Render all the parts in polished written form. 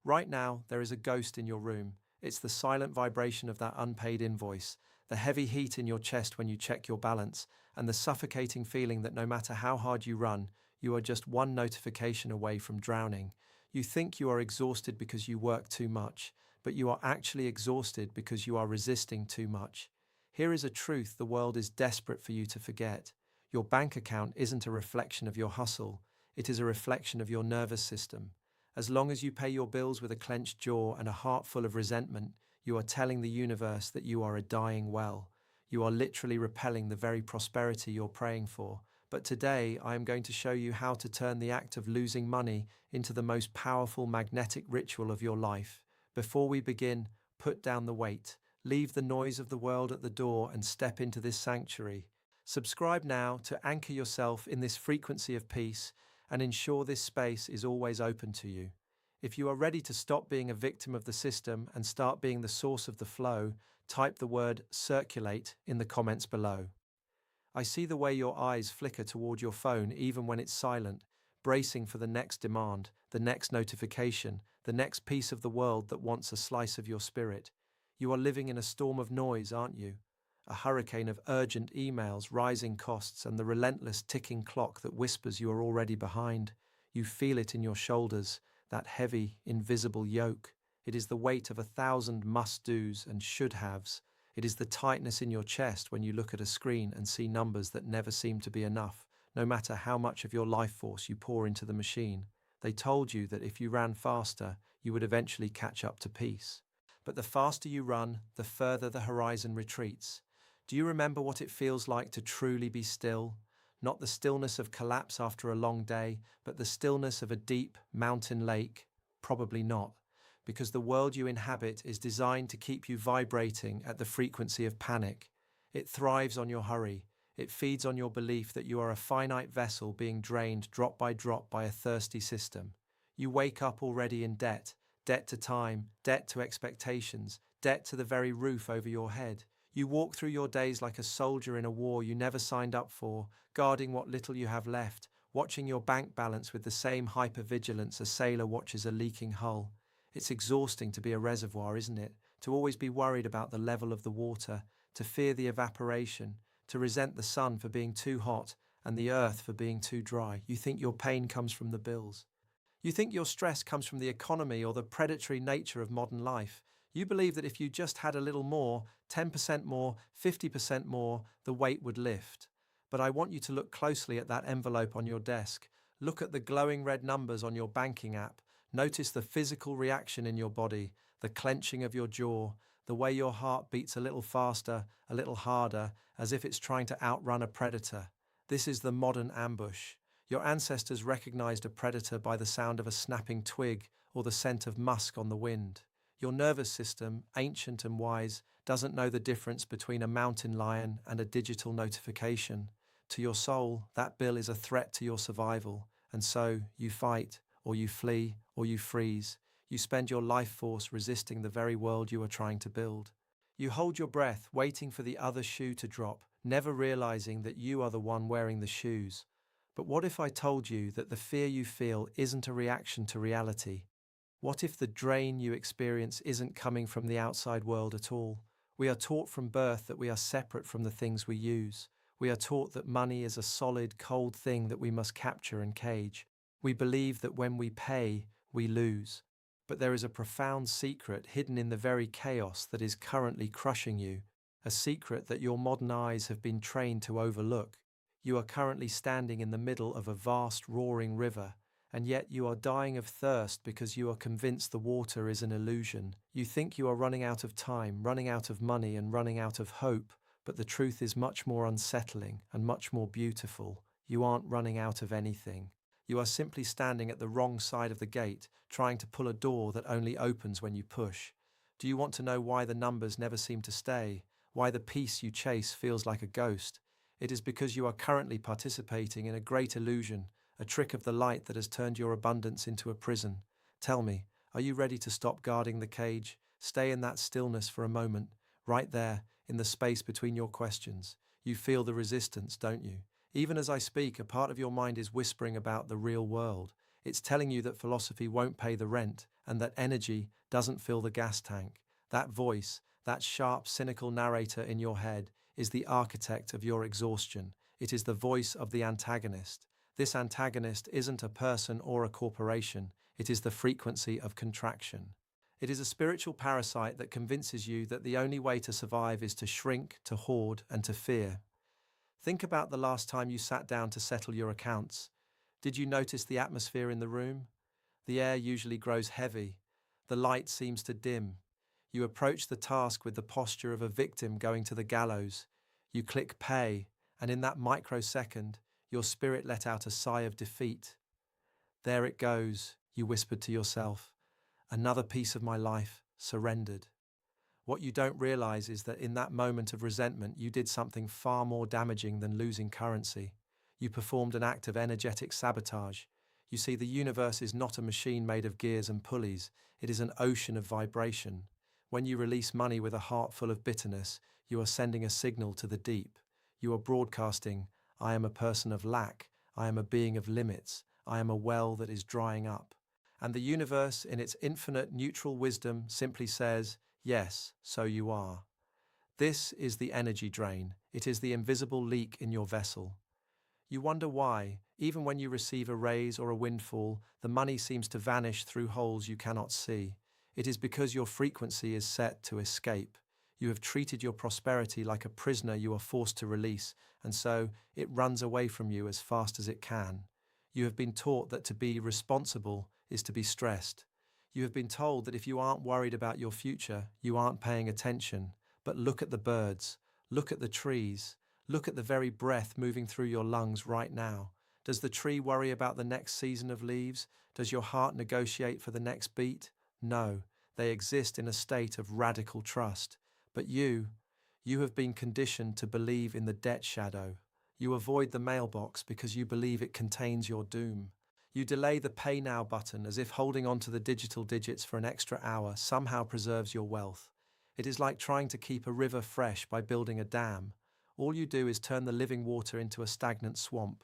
Right now, there is a ghost in your room. It's the silent vibration of that unpaid invoice, the heavy heat in your chest when you check your balance, and the suffocating feeling that no matter how hard you run, you are just one notification away from drowning. You think you are exhausted because you work too much, but you are actually exhausted because you are resisting too much. Here is a truth the world is desperate for you to forget. Your bank account isn't a reflection of your hustle, it is a reflection of your nervous system. As long as you pay your bills with a clenched jaw and a heart full of resentment, you are telling the universe that you are a dying well. You are literally repelling the very prosperity you're praying for. But today, I am going to show you how to turn the act of losing money into the most powerful magnetic ritual of your life. Before we begin, put down the weight, leave the noise of the world at the door, and step into this sanctuary. Subscribe now to anchor yourself in this frequency of peace and ensure this space is always open to you. If you are ready to stop being a victim of the system and start being the source of the flow, type the word circulate in the comments below. I see the way your eyes flicker toward your phone even when it's silent, bracing for the next demand, the next notification, the next piece of the world that wants a slice of your spirit. You are living in a storm of noise, aren't you? A hurricane of urgent emails, rising costs, and the relentless ticking clock that whispers you are already behind. You feel it in your shoulders, that heavy, invisible yoke. It is the weight of 1,000 must-dos and should-haves. It is the tightness in your chest when you look at a screen and see numbers that never seem to be enough, no matter how much of your life force you pour into the machine. They told you that if you ran faster, you would eventually catch up to peace. But the faster you run, the further the horizon retreats. Do you remember what it feels like to truly be still? Not the stillness of collapse after a long day, but the stillness of a deep mountain lake? Probably not, because the world you inhabit is designed to keep you vibrating at the frequency of panic. It thrives on your hurry. It feeds on your belief that you are a finite vessel being drained drop by a thirsty system. You wake up already in debt, debt to time, debt to expectations, debt to the very roof over your head. You walk through your days like a soldier in a war you never signed up for, guarding what little you have left, watching your bank balance with the same hypervigilance a sailor watches a leaking hull. It's exhausting to be a reservoir, isn't it? To always be worried about the level of the water, to fear the evaporation, to resent the sun for being too hot and the earth for being too dry. You think your pain comes from the bills. You think your stress comes from the economy or the predatory nature of modern life. You believe that if you just had a little more, 10% more, 50% more, the weight would lift. But I want you to look closely at that envelope on your desk. Look at the glowing red numbers on your banking app. Notice the physical reaction in your body, the clenching of your jaw, the way your heart beats a little faster, a little harder, as if it's trying to outrun a predator. This is the modern ambush. Your ancestors recognized a predator by the sound of a snapping twig or the scent of musk on the wind. Your nervous system, ancient and wise, doesn't know the difference between a mountain lion and a digital notification. To your soul, that bill is a threat to your survival, and so you fight, or you flee, or you freeze. You spend your life force resisting the very world you are trying to build. You hold your breath, waiting for the other shoe to drop, never realizing that you are the one wearing the shoes. But what if I told you that the fear you feel isn't a reaction to reality? What if the drain you experience isn't coming from the outside world at all? We are taught from birth that we are separate from the things we use. We are taught that money is a solid, cold thing that we must capture and cage. We believe that when we pay, we lose. But there is a profound secret hidden in the very chaos that is currently crushing you, a secret that your modern eyes have been trained to overlook. You are currently standing in the middle of a vast, roaring river, and yet you are dying of thirst because you are convinced the water is an illusion. You think you are running out of time, running out of money, and running out of hope, but the truth is much more unsettling and much more beautiful. You aren't running out of anything. You are simply standing at the wrong side of the gate, trying to pull a door that only opens when you push. Do you want to know why the numbers never seem to stay? Why the peace you chase feels like a ghost? It is because you are currently participating in a great illusion, a trick of the light that has turned your abundance into a prison. Tell me, are you ready to stop guarding the cage? Stay in that stillness for a moment, right there, in the space between your questions. You feel the resistance, don't you? Even as I speak, a part of your mind is whispering about the real world. It's telling you that philosophy won't pay the rent, and that energy doesn't fill the gas tank. That voice, that sharp, cynical narrator in your head, is the architect of your exhaustion. It is the voice of the antagonist. This antagonist isn't a person or a corporation, it is the frequency of contraction. It is a spiritual parasite that convinces you that the only way to survive is to shrink, to hoard, and to fear. Think about the last time you sat down to settle your accounts. Did you notice the atmosphere in the room? The air usually grows heavy. The light seems to dim. You approach the task with the posture of a victim going to the gallows. You click pay, and in that microsecond, your spirit let out a sigh of defeat. There it goes, you whispered to yourself. Another piece of my life surrendered. What you don't realize is that in that moment of resentment, you did something far more damaging than losing currency. You performed an act of energetic sabotage. You see, the universe is not a machine made of gears and pulleys. It is an ocean of vibration. When you release money with a heart full of bitterness, you are sending a signal to the deep. You are broadcasting, I am a person of lack. I am a being of limits. I am a well that is drying up. And the universe, in its infinite neutral wisdom, simply says, yes, so you are. This is the energy drain. It is the invisible leak in your vessel. You wonder why, even when you receive a raise or a windfall, the money seems to vanish through holes you cannot see. It is because your frequency is set to escape. You have treated your prosperity like a prisoner you are forced to release, and so it runs away from you as fast as it can. You have been taught that to be responsible is to be stressed. You have been told that if you aren't worried about your future, you aren't paying attention. But look at the birds, look at the trees, look at the very breath moving through your lungs right now. Does the tree worry about the next season of leaves? Does your heart negotiate for the next beat? No, they exist in a state of radical trust. But you have been conditioned to believe in the debt shadow. You avoid the mailbox because you believe it contains your doom. You delay the pay now button as if holding on to the digital digits for an extra hour somehow preserves your wealth. It is like trying to keep a river fresh by building a dam. All you do is turn the living water into a stagnant swamp.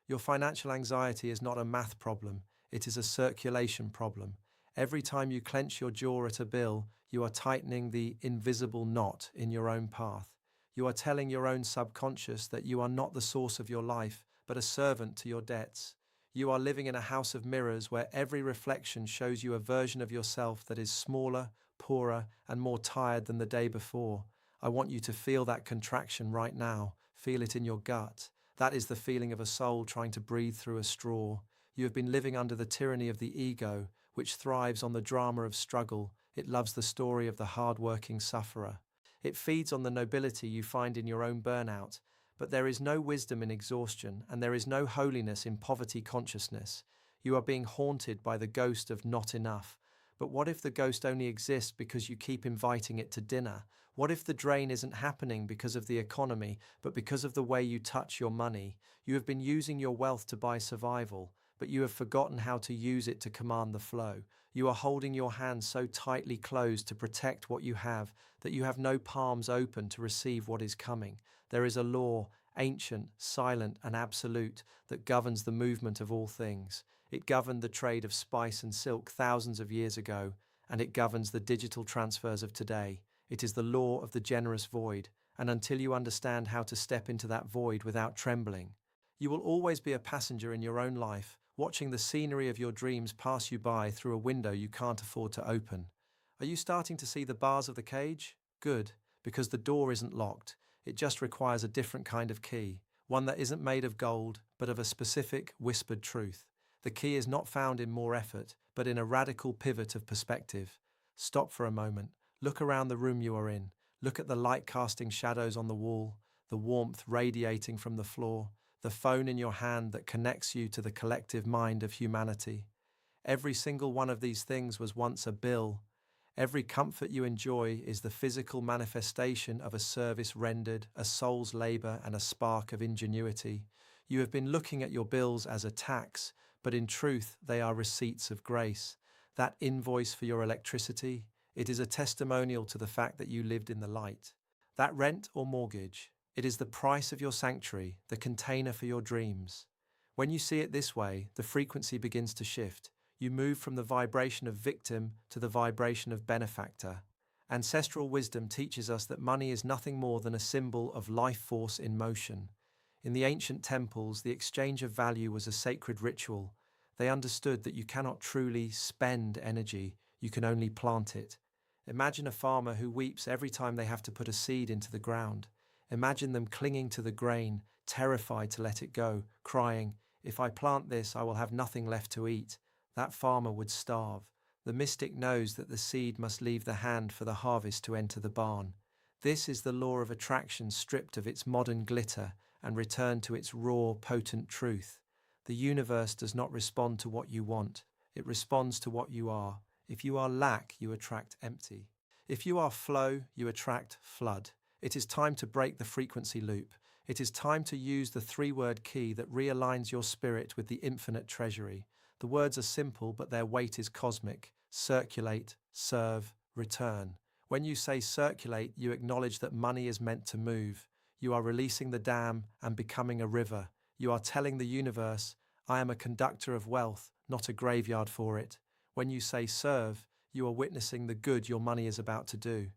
Your financial anxiety is not a math problem, it is a circulation problem. Every time you clench your jaw at a bill, you are tightening the invisible knot in your own path. You are telling your own subconscious that you are not the source of your life, but a servant to your debts. You are living in a house of mirrors where every reflection shows you a version of yourself that is smaller, poorer, and more tired than the day before. I want you to feel that contraction right now. Feel it in your gut. That is the feeling of a soul trying to breathe through a straw. You have been living under the tyranny of the ego, which thrives on the drama of struggle. It loves the story of the hard-working sufferer. It feeds on the nobility you find in your own burnout. But there is no wisdom in exhaustion, and there is no holiness in poverty consciousness. You are being haunted by the ghost of not enough. But what if the ghost only exists because you keep inviting it to dinner? What if the drain isn't happening because of the economy, but because of the way you touch your money? You have been using your wealth to buy survival, but you have forgotten how to use it to command the flow. You are holding your hands so tightly closed to protect what you have that you have no palms open to receive what is coming. There is a law, ancient, silent, and absolute, that governs the movement of all things. It governed the trade of spice and silk thousands of years ago, and it governs the digital transfers of today. It is the law of the generous void, and until you understand how to step into that void without trembling, you will always be a passenger in your own life, watching the scenery of your dreams pass you by through a window you can't afford to open. Are you starting to see the bars of the cage? Good, because the door isn't locked. It just requires a different kind of key, one that isn't made of gold, but of a specific, whispered truth. The key is not found in more effort, but in a radical pivot of perspective. Stop for a moment. Look around the room you are in. Look at the light casting shadows on the wall, the warmth radiating from the floor, the phone in your hand that connects you to the collective mind of humanity. Every single one of these things was once a bill. Every comfort you enjoy is the physical manifestation of a service rendered, a soul's labour, and a spark of ingenuity. You have been looking at your bills as a tax, but in truth they are receipts of grace. That invoice for your electricity, it is a testimonial to the fact that you lived in the light. That rent or mortgage, it is the price of your sanctuary, the container for your dreams. When you see it this way, the frequency begins to shift. You move from the vibration of victim to the vibration of benefactor. Ancestral wisdom teaches us that money is nothing more than a symbol of life force in motion. In the ancient temples, the exchange of value was a sacred ritual. They understood that you cannot truly spend energy, you can only plant it. Imagine a farmer who weeps every time they have to put a seed into the ground. Imagine them clinging to the grain, terrified to let it go, crying, "If I plant this, I will have nothing left to eat." That farmer would starve. The mystic knows that the seed must leave the hand for the harvest to enter the barn. This is the law of attraction stripped of its modern glitter and returned to its raw, potent truth. The universe does not respond to what you want, it responds to what you are. If you are lack, you attract empty. If you are flow, you attract flood. It is time to break the frequency loop. It is time to use the three-word key that realigns your spirit with the infinite treasury. The words are simple, but their weight is cosmic. Circulate, serve, return. When you say circulate, you acknowledge that money is meant to move. You are releasing the dam and becoming a river. You are telling the universe, "I am a conductor of wealth, not a graveyard for it." When you say serve, you are witnessing the good your money is about to do.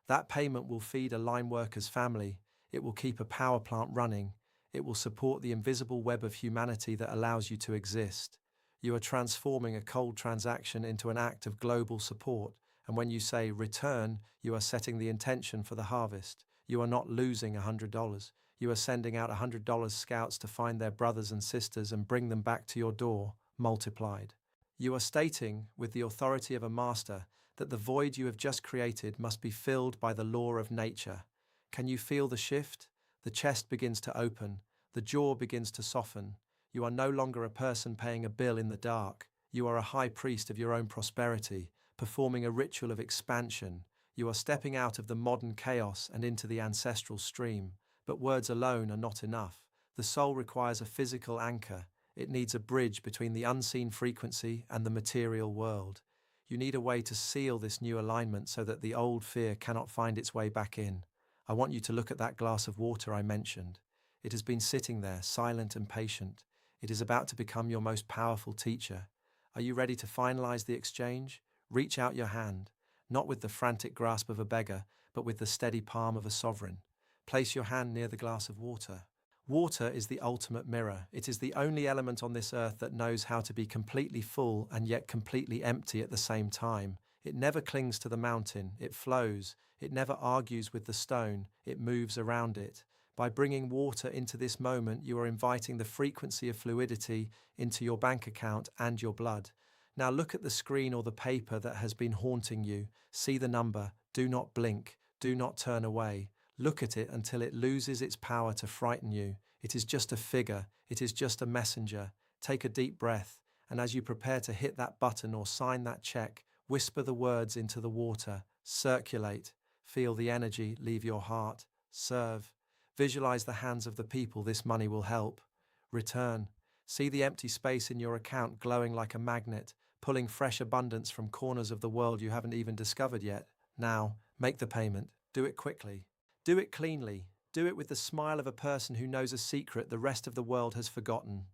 That payment will feed a line worker's family. It will keep a power plant running. It will support the invisible web of humanity that allows you to exist. You are transforming a cold transaction into an act of global support. And when you say return, you are setting the intention for the harvest. You are not losing $100. You are sending out $100 scouts to find their brothers and sisters and bring them back to your door, multiplied. You are stating, with the authority of a master, that the void you have just created must be filled by the law of nature. Can you feel the shift? The chest begins to open. The jaw begins to soften. You are no longer a person paying a bill in the dark. You are a high priest of your own prosperity, performing a ritual of expansion. You are stepping out of the modern chaos and into the ancestral stream. But words alone are not enough. The soul requires a physical anchor. It needs a bridge between the unseen frequency and the material world. You need a way to seal this new alignment so that the old fear cannot find its way back in. I want you to look at that glass of water I mentioned. It has been sitting there, silent and patient. It is about to become your most powerful teacher. Are you ready to finalize the exchange? Reach out your hand, not with the frantic grasp of a beggar, but with the steady palm of a sovereign. Place your hand near the glass of water. Water is the ultimate mirror. It is the only element on this earth that knows how to be completely full and yet completely empty at the same time. It never clings to the mountain, it flows. It never argues with the stone, it moves around it. By bringing water into this moment, you are inviting the frequency of fluidity into your bank account and your blood. Now look at the screen or the paper that has been haunting you. See the number. Do not blink. Do not turn away. Look at it until it loses its power to frighten you. It is just a figure. It is just a messenger. Take a deep breath, and as you prepare to hit that button or sign that check, whisper the words into the water. Circulate. Feel the energy leave your heart. Serve. Visualize the hands of the people this money will help. Return. See the empty space in your account glowing like a magnet, pulling fresh abundance from corners of the world you haven't even discovered yet. Now, make the payment. Do it quickly. Do it cleanly. Do it with the smile of a person who knows a secret the rest of the world has forgotten.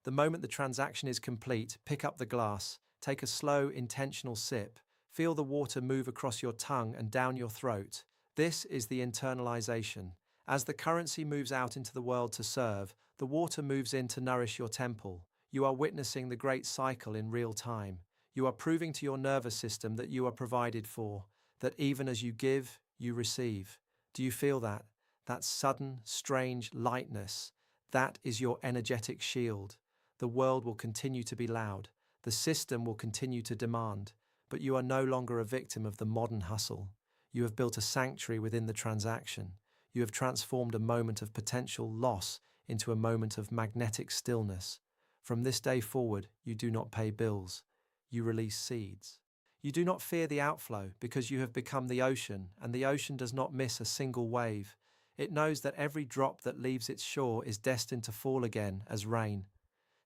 The moment the transaction is complete, pick up the glass, take a slow, intentional sip, feel the water move across your tongue and down your throat. This is the internalization. As the currency moves out into the world to serve, the water moves in to nourish your temple. You are witnessing the great cycle in real time. You are proving to your nervous system that you are provided for, that even as you give, you receive. Do you feel that? That sudden, strange lightness. That is your energetic shield. The world will continue to be loud. The system will continue to demand. But you are no longer a victim of the modern hustle. You have built a sanctuary within the transaction. You have transformed a moment of potential loss into a moment of magnetic stillness. From this day forward, you do not pay bills. You release seeds. You do not fear the outflow because you have become the ocean, and the ocean does not miss a single wave. It knows that every drop that leaves its shore is destined to fall again as rain.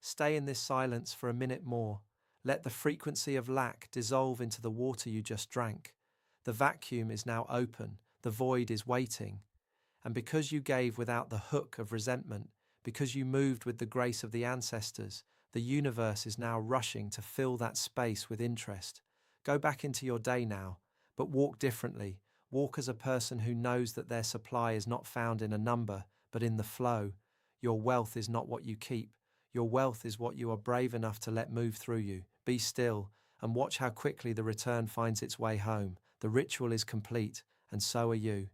Stay in this silence for a minute more. Let the frequency of lack dissolve into the water you just drank. The vacuum is now open. The void is waiting. And because you gave without the hook of resentment, because you moved with the grace of the ancestors, The universe is now rushing to fill that space with interest. Go back into your day now, but walk differently. Walk as a person who knows that their supply is not found in a number, but in the flow. Your wealth is not what you keep. Your wealth is what you are brave enough to let move through you. Be still and watch how quickly the return finds its way home. The ritual is complete, and so are you.